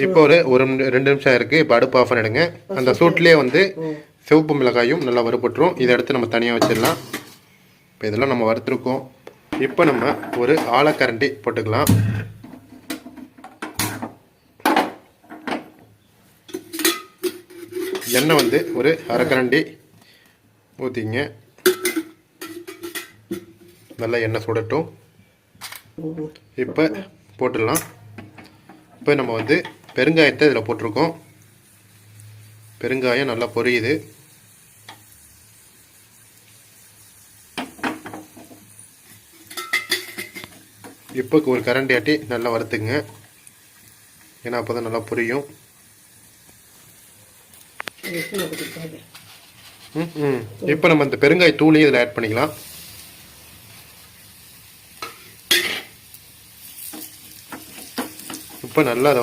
இப்போ ஒரு 2 நிமிஷம் இருக்குது. இப்போ அடுப்பு ஆஃப் பண்ணிடுங்க. அந்த சூட்லேயே வந்து சிவப்பு மிளகாயும் நல்லா வறுபட்டுரும். இதை எடுத்து நம்ம தனியாக வச்சிடலாம். இப்போ இதெல்லாம் நம்ம வறுத்துருக்கோம். இப்போ நம்ம ஒரு ஆலக்கரண்டி போட்டுக்கலாம். எண்ணெய் வந்து ஒரு அரைக்கரண்டி ஊற்றிங்க. நல்லா எண்ணெய் சுடட்டும். இப்போ போட்டுடலாம். இப்போ நம்ம வந்து பெருங்காயத்தை இதில் போட்டிருக்கோம். பெருங்காயம் நல்லா பொரியுது. இப்போ ஒரு கரண்டி ஆட்டி நல்லா வறுத்துங்க. ஏன்னா அப்போ தான் நல்லா பொரியும். இப்போ நம்ம இந்த பெருங்காய தூளையும் இதில் ஆட் பண்ணிக்கலாம். இப்போ நல்லா அதை